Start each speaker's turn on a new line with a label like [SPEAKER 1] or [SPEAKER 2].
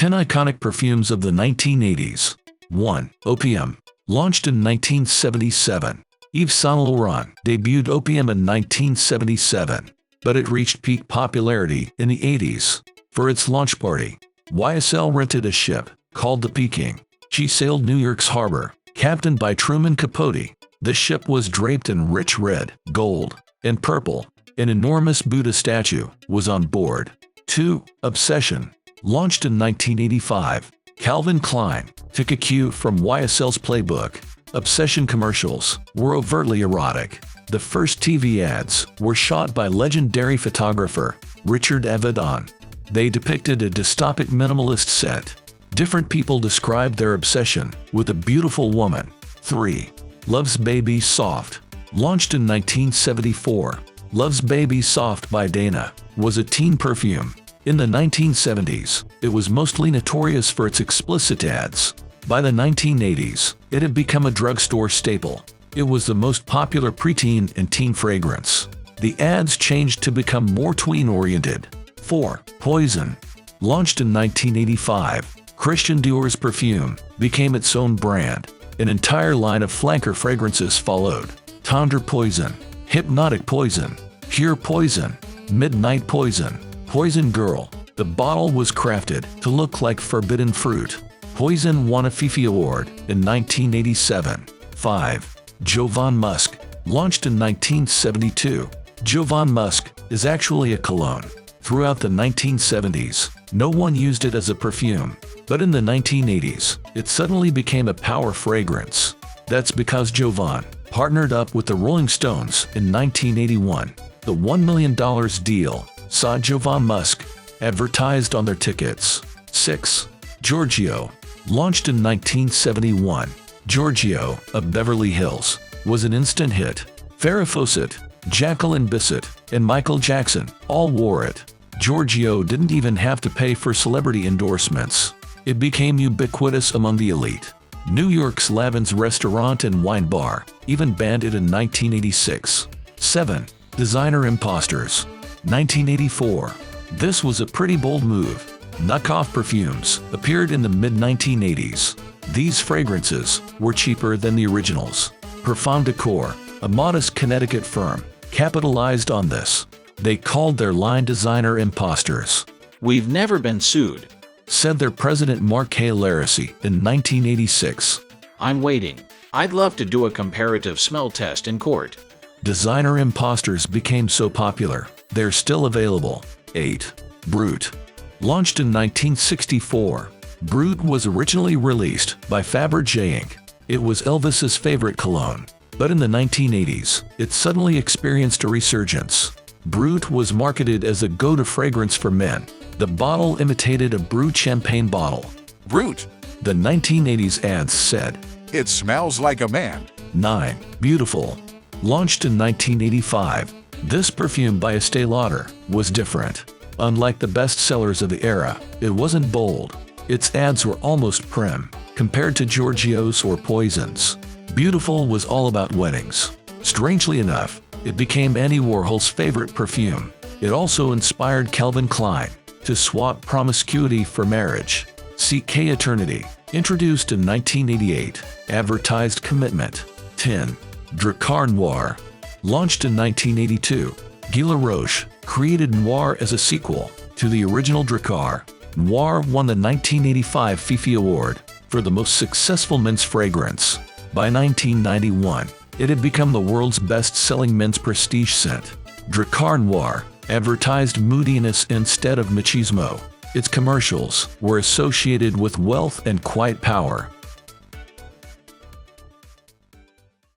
[SPEAKER 1] 10 iconic perfumes of the 1980s. 1. Opium. Launched in 1977. Yves Saint Laurent debuted Opium in 1977, but it reached peak popularity in the 80s. For its launch party, YSL rented a ship called the Peking. She sailed New York's harbor, captained by Truman Capote. The ship was draped in rich red, gold, and purple. An enormous Buddha statue was on board. 2. Obsession. Launched in 1985, Calvin Klein took a cue from YSL's playbook. Obsession commercials were overtly erotic. The first TV ads were shot by legendary photographer Richard Avedon. They depicted a dystopic minimalist set. Different people described their obsession with a beautiful woman. 3. Love's Baby Soft. Launched in 1974, Love's Baby Soft by Dana was a teen perfume. In the 1970s, it was mostly notorious for its explicit ads. By the 1980s, it had become a drugstore staple. It was the most popular preteen and teen fragrance. The ads changed to become more tween-oriented. 4. Poison. Launched in 1985, Christian Dior's perfume became its own brand. An entire line of flanker fragrances followed. Tendre Poison, Hypnotic Poison, Pure Poison, Midnight Poison, Poison Girl. The bottle was crafted to look like forbidden fruit. Poison won a Fifi Award in 1987. 5. Jovan Musk. Launched in 1972, Jovan Musk is actually a cologne. Throughout the 1970s, no one used it as a perfume, but in the 1980s, it suddenly became a power fragrance. That's because Jovan partnered up with the Rolling Stones in 1981. The $1 million deal saw Jovan Musk advertised on their tickets. 6. Giorgio. Launched in 1971, Giorgio of Beverly Hills was an instant hit. Farrah Fawcett, Jacqueline Bisset, and Michael Jackson all wore it. Giorgio didn't even have to pay for celebrity endorsements. It became ubiquitous among the elite. New York's Lavin's restaurant and wine bar even banned it in 1986. 7. Designer Imposters. 1984. This was a pretty bold move. Knockoff perfumes appeared in the mid-1980s. These fragrances were cheaper than the originals. Parfum Decor, a modest Connecticut firm, capitalized on this. They called their line Designer Imposters.
[SPEAKER 2] "We've never been sued,"
[SPEAKER 1] said their president Mark K. Laracy in 1986.
[SPEAKER 2] "I'm waiting. I'd love to do a comparative smell test in court."
[SPEAKER 1] Designer Imposters became so popular, they're still available. 8. Brut. Launched in 1964, Brut was originally released by Fabergé Inc. It was Elvis's favorite cologne, but in the 1980s, it suddenly experienced a resurgence. Brut was marketed as a go-to fragrance for men. The bottle imitated a Brut champagne bottle.
[SPEAKER 3] Brut.
[SPEAKER 1] The 1980s ads said,
[SPEAKER 3] It smells like a man.
[SPEAKER 1] 9. Beautiful. Launched in 1985, this perfume by Estée Lauder was different. Unlike the best sellers of the era, it wasn't bold. Its ads were almost prim, compared to Giorgio's or Poison's. Beautiful was all about weddings. Strangely enough, it became Andy Warhol's favorite perfume. It also inspired Calvin Klein to swap promiscuity for marriage. CK Eternity, introduced in 1988, advertised commitment. 10. Drakkar Noir. Launched in 1982, Guy Laroche created Noir as a sequel to the original Drakkar. Noir won the 1985 Fifi Award for the most successful men's fragrance. By 1991, it had become the world's best-selling men's prestige scent. Drakkar Noir advertised moodiness instead of machismo. Its commercials were associated with wealth and quiet power.